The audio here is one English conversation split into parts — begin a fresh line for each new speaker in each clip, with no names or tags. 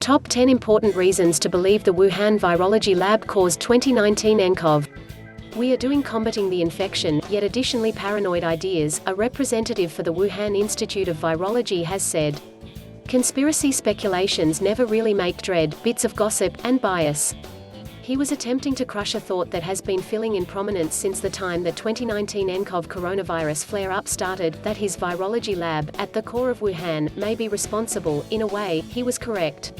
Top 10 important reasons to believe the Wuhan Virology Lab caused 2019 nCoV. We are doing combating the infection, yet additionally paranoid ideas, a representative for the Wuhan Institute of Virology has said. Conspiracy speculations never really make dread, bits of gossip, and bias. He was attempting to crush a thought that has been filling in prominence since the time the 2019 nCoV coronavirus flare-up started, that his virology lab, at the core of Wuhan, may be responsible. In a way, he was correct.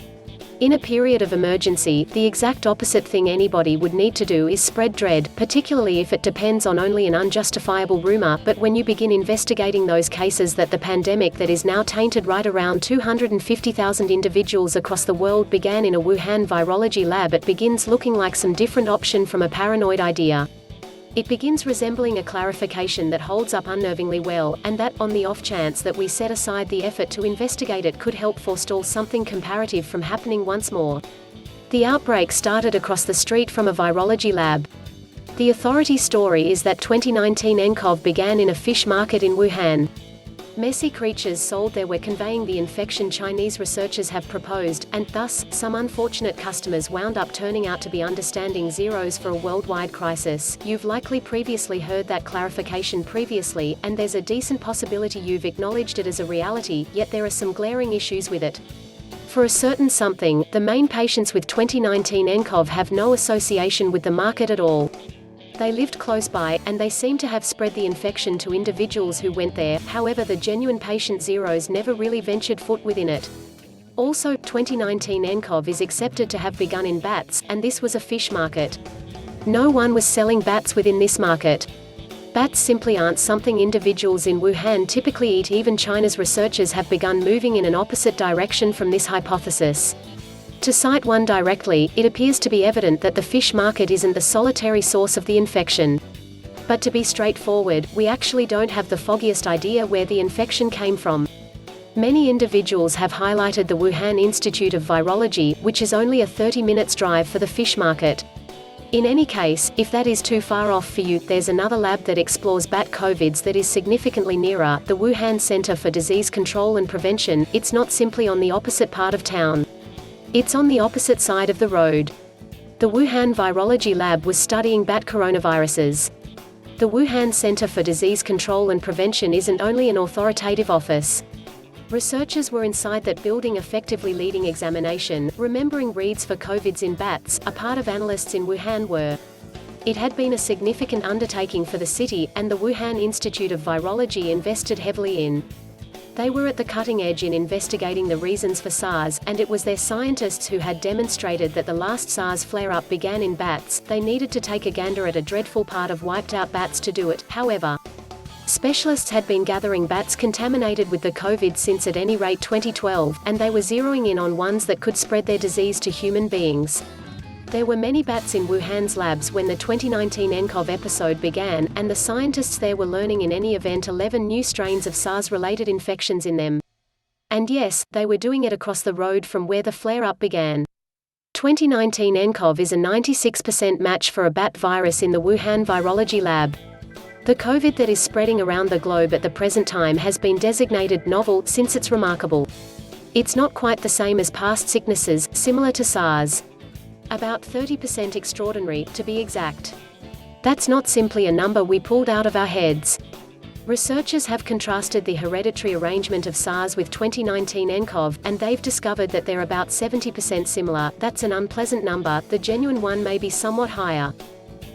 In a period of emergency, the exact opposite thing anybody would need to do is spread dread, particularly if it depends on only an unjustifiable rumor. But when you begin investigating those cases that the pandemic that is now tainted right around 250,000 individuals across the world began in a Wuhan virology lab, it begins looking like some different option from a paranoid idea. It begins resembling a clarification that holds up unnervingly well, and that, on the off chance that we set aside the effort to investigate it, could help forestall something comparative from happening once more. The outbreak started across the street from a virology lab. The authority story is that 2019 nCoV began in a fish market in Wuhan. Messy creatures sold there were conveying the infection Chinese researchers have proposed, and thus, some unfortunate customers wound up turning out to be understanding zeros for a worldwide crisis. You've likely previously heard that clarification previously, and there's a decent possibility you've acknowledged it as a reality, yet there are some glaring issues with it. For a certain something, the main patients with 2019 nCoV have no association with the market at all. They lived close by, and they seem to have spread the infection to individuals who went there. However, the genuine patient zeros never really ventured foot within it. Also, 2019 nCoV is accepted to have begun in bats, and this was a fish market. No one was selling bats within this market. Bats simply aren't something individuals in Wuhan typically eat. Even China's researchers have begun moving in an opposite direction from this hypothesis. To cite one directly, it appears to be evident that the fish market isn't the solitary source of the infection. But to be straightforward, we actually don't have the foggiest idea where the infection came from. Many individuals have highlighted the Wuhan Institute of Virology, which is only a 30 minutes drive for the fish market. In any case, if that is too far off for you, there's another lab that explores bat COVIDs that is significantly nearer, the Wuhan Center for Disease Control and Prevention. It's not simply on the opposite part of town. It's on the opposite side of the road. The Wuhan Virology Lab was studying bat coronaviruses. The Wuhan Center for Disease Control and Prevention isn't only an authoritative office. Researchers were inside that building, effectively leading examination, remembering reads for COVIDs in bats. A part of analysts in Wuhan were. It had been a significant undertaking for the city, and the Wuhan Institute of Virology invested heavily in. They were at the cutting edge in investigating the reasons for SARS, and it was their scientists who had demonstrated that the last SARS flare-up began in bats. They needed to take a gander at a dreadful part of wiped-out bats to do it. However, specialists had been gathering bats contaminated with the COVID since at any rate 2012, and they were zeroing in on ones that could spread their disease to human beings. There were many bats in Wuhan's labs when the 2019 nCoV episode began, and the scientists there were learning in any event 11 new strains of SARS-related infections in them. And yes, they were doing it across the road from where the flare-up began. 2019 nCoV is a 96% match for a bat virus in the Wuhan Virology Lab. The COVID that is spreading around the globe at the present time has been designated novel, since it's remarkable. It's not quite the same as past sicknesses, similar to SARS. About 30% extraordinary, to be exact. That's not simply a number we pulled out of our heads. Researchers have contrasted the hereditary arrangement of SARS with 2019 nCoV, and they've discovered that they're about 70% similar. That's an unpleasant number. The genuine one may be somewhat higher.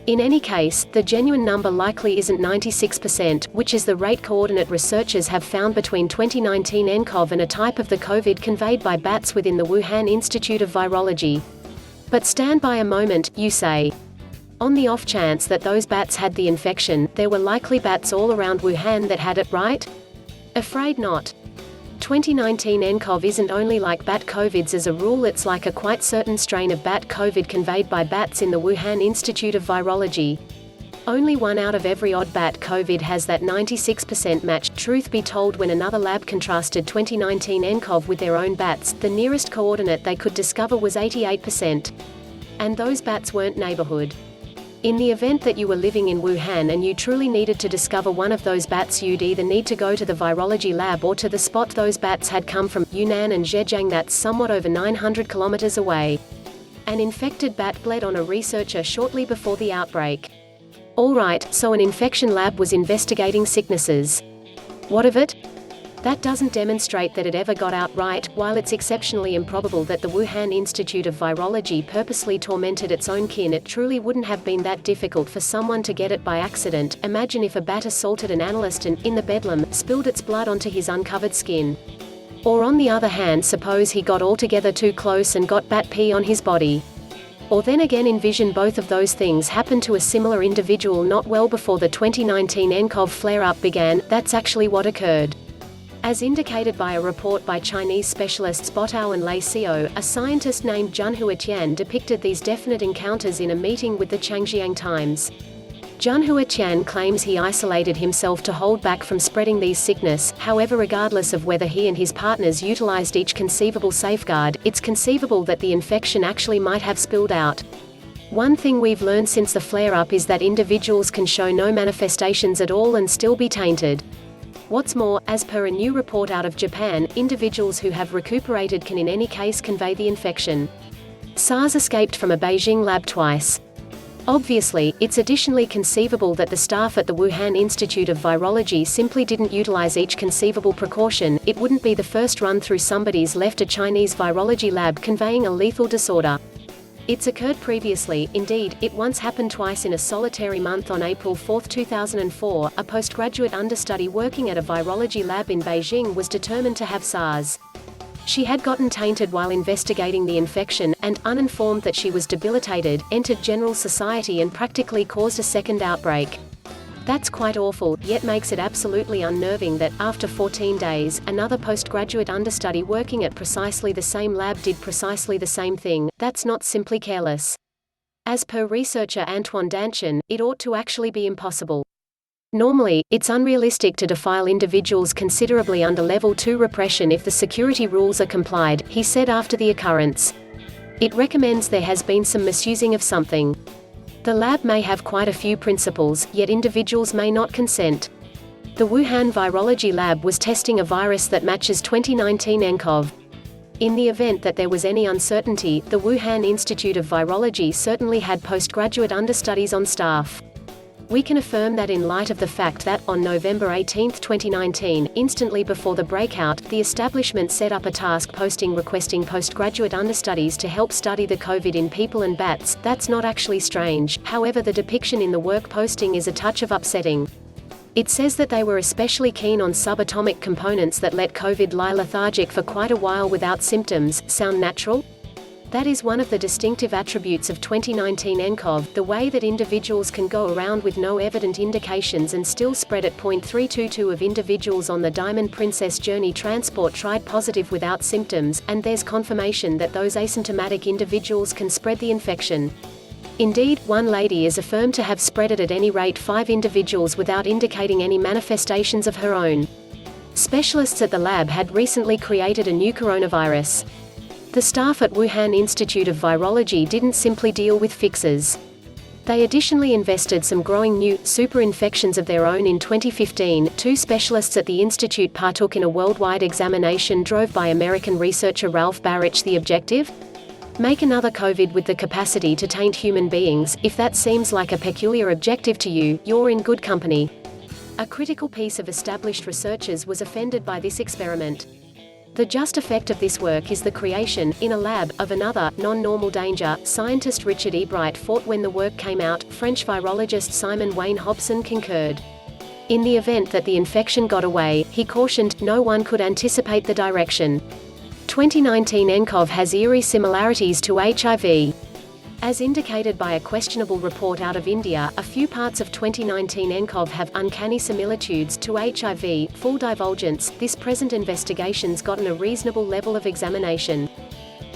In any case, the genuine number likely isn't 96%, which is the rate coordinate researchers have found between 2019 nCoV and a type of the COVID conveyed by bats within the Wuhan Institute of Virology. But stand by a moment, you say. On the off chance that those bats had the infection, there were likely bats all around Wuhan that had it, right? Afraid not. 2019 nCoV isn't only like bat COVIDs as a rule, it's like a quite certain strain of bat COVID conveyed by bats in the Wuhan Institute of Virology. Only one out of every odd bat COVID has that 96% match. Truth be told, when another lab contrasted 2019 nCoV with their own bats, the nearest coordinate they could discover was 88%. And those bats weren't neighborhood. In the event that you were living in Wuhan and you truly needed to discover one of those bats, you'd either need to go to the virology lab or to the spot those bats had come from, Yunnan and Zhejiang, that's somewhat over 900 kilometers away. An infected bat bled on a researcher shortly before the outbreak. Alright, so an infection lab was investigating sicknesses. What of it? That doesn't demonstrate that it ever got out right. While it's exceptionally improbable that the Wuhan Institute of Virology purposely tormented its own kin, it truly wouldn't have been that difficult for someone to get it by accident. Imagine if a bat assaulted an analyst and, in the bedlam, spilled its blood onto his uncovered skin. Or on the other hand, suppose he got altogether too close and got bat pee on his body. Or then again, envision both of those things happen to a similar individual not well before the 2019 nCoV flare-up began. That's actually what occurred. As indicated by a report by Chinese specialists Botao and Lei Xiao, a scientist named Junhua Tian depicted these definite encounters in a meeting with the Changjiang Times. Junhua Tian claims he isolated himself to hold back from spreading these sickness. However, regardless of whether he and his partners utilized each conceivable safeguard, it's conceivable that the infection actually might have spilled out. One thing we've learned since the flare-up is that individuals can show no manifestations at all and still be tainted. What's more, as per a new report out of Japan, individuals who have recuperated can in any case convey the infection. SARS escaped from a Beijing lab twice. Obviously, it's additionally conceivable that the staff at the Wuhan Institute of Virology simply didn't utilize each conceivable precaution. It wouldn't be the first run-through somebody's left a Chinese virology lab conveying a lethal disorder. It's occurred previously. Indeed, it once happened twice in a solitary month. On April 4, 2004, a postgraduate understudy working at a virology lab in Beijing was determined to have SARS. She had gotten tainted while investigating the infection, and, uninformed that she was debilitated, entered general society and practically caused a second outbreak. That's quite awful, yet makes it absolutely unnerving that, after 14 days, another postgraduate understudy working at precisely the same lab did precisely the same thing. That's not simply careless. As per researcher Antoine Danchin, it ought to actually be impossible. Normally, it's unrealistic to defile individuals considerably under Level 2 repression if the security rules are complied, he said after the occurrence. It recommends there has been some misusing of something. The lab may have quite a few principles, yet individuals may not consent. The Wuhan Virology Lab was testing a virus that matches 2019 nCoV. In the event that there was any uncertainty, the Wuhan Institute of Virology certainly had postgraduate understudies on staff. We can affirm that in light of the fact that, on November 18, 2019, instantly before the breakout, the establishment set up a task posting requesting postgraduate understudies to help study the COVID in people and bats. That's not actually strange. However, the depiction in the work posting is a touch of upsetting. It says that they were especially keen on subatomic components that let COVID lie lethargic for quite a while without symptoms. Sound natural? That is one of the distinctive attributes of 2019 nCoV, the way that individuals can go around with no evident indications and still spread it. 322 of individuals on the Diamond Princess journey transport tried positive without symptoms, and there's confirmation that those asymptomatic individuals can spread the infection. Indeed, one lady is affirmed to have spread it at any rate 5 individuals without indicating any manifestations of her own. Specialists at the lab had recently created a new coronavirus. The staff at Wuhan Institute of Virology didn't simply deal with fixes. They additionally invested some growing new, super infections of their own. In 2015, 2 specialists at the institute partook in a worldwide examination drove by American researcher Ralph Baric. The objective? Make another COVID with the capacity to taint human beings. If that seems like a peculiar objective to you, you're in good company. A critical piece of established researchers was offended by this experiment. The just effect of this work is the creation, in a lab, of another, non-normal danger. Scientist Richard Ebright fought when the work came out. French virologist Simon Wayne Hobson concurred. In the event that the infection got away, he cautioned, no one could anticipate the direction. 2019 nCoV has eerie similarities to HIV. As indicated by a questionable report out of India, a few parts of 2019 nCoV have uncanny similitudes to HIV. Full divulgence, this present investigation's gotten a reasonable level of examination.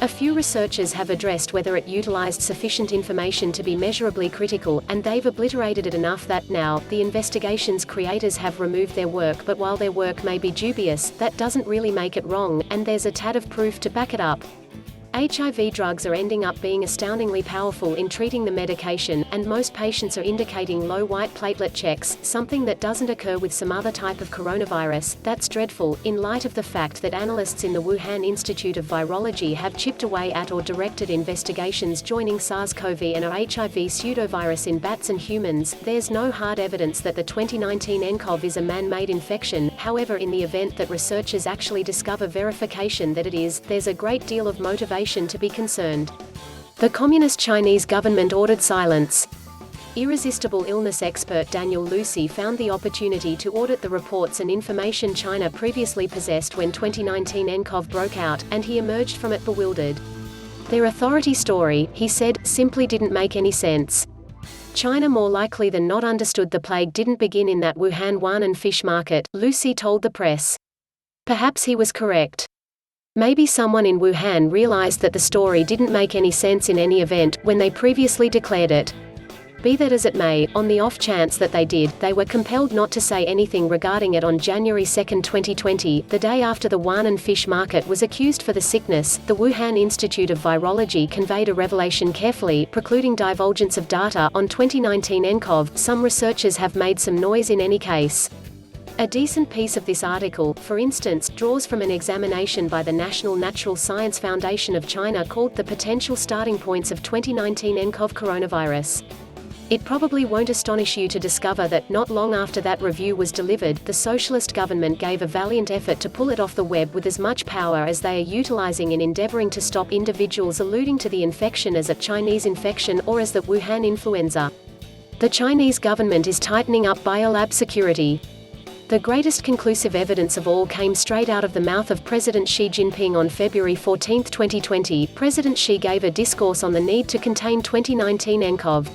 A few researchers have addressed whether it utilized sufficient information to be measurably critical, and they've obliterated it enough that, now, the investigation's creators have removed their work. But while their work may be dubious, that doesn't really make it wrong, and there's a tad of proof to back it up. HIV drugs are ending up being astoundingly powerful in treating the medication, and most patients are indicating low white platelet checks, something that doesn't occur with some other type of coronavirus. That's dreadful, in light of the fact that analysts in the Wuhan Institute of Virology have chipped away at or directed investigations joining SARS-CoV and a HIV pseudovirus in bats and humans. There's no hard evidence that the 2019 nCoV is a man-made infection. However, in the event that researchers actually discover verification that it is, there's a great deal of motivation to be concerned. The Communist Chinese government ordered silence. Irresistible illness expert Daniel Lucy found the opportunity to audit the reports and information China previously possessed when 2019 nCoV broke out, and he emerged from it bewildered. Their authority story, he said, simply didn't make any sense. China more likely than not understood the plague didn't begin in that Wuhan fish market, Lucy told the press. Perhaps he was correct. Maybe someone in Wuhan realized that the story didn't make any sense in any event, when they previously declared it. Be that as it may, on the off chance that they did, they were compelled not to say anything regarding it on January 2, 2020, the day after the Wuhan fish market was accused for the sickness. The Wuhan Institute of Virology conveyed a revelation carefully, precluding divulgence of data on 2019 nCoV. Some researchers have made some noise in any case. A decent piece of this article, for instance, draws from an examination by the National Natural Science Foundation of China called The Potential Starting Points of 2019 nCoV Coronavirus. It probably won't astonish you to discover that, not long after that review was delivered, the socialist government gave a valiant effort to pull it off the web with as much power as they are utilizing in endeavoring to stop individuals alluding to the infection as a Chinese infection or as the Wuhan influenza. The Chinese government is tightening up biolab security. The greatest conclusive evidence of all came straight out of the mouth of President Xi Jinping on February 14, 2020. President Xi gave a discourse on the need to contain 2019 nCoV.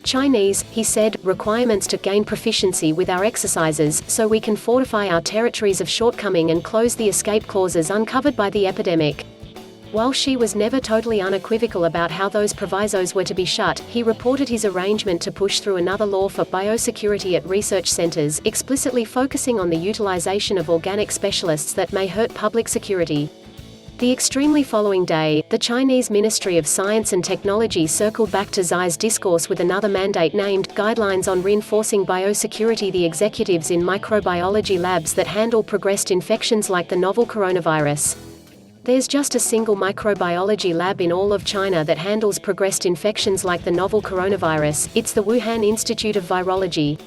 Chinese, he said, requirements to gain proficiency with our exercises, so we can fortify our territories of shortcoming and close the escape clauses uncovered by the epidemic. While Xi was never totally unequivocal about how those provisos were to be shut, he reported his arrangement to push through another law for biosecurity at research centers, explicitly focusing on the utilization of organic specialists that may hurt public security. The extremely following day, the Chinese Ministry of Science and Technology circled back to Xi's discourse with another mandate named Guidelines on Reinforcing Biosecurity. The executives in microbiology labs that handle progressed infections like the novel coronavirus. There's just a single microbiology lab in all of China that handles progressed infections like the novel coronavirus. It's the Wuhan Institute of Virology.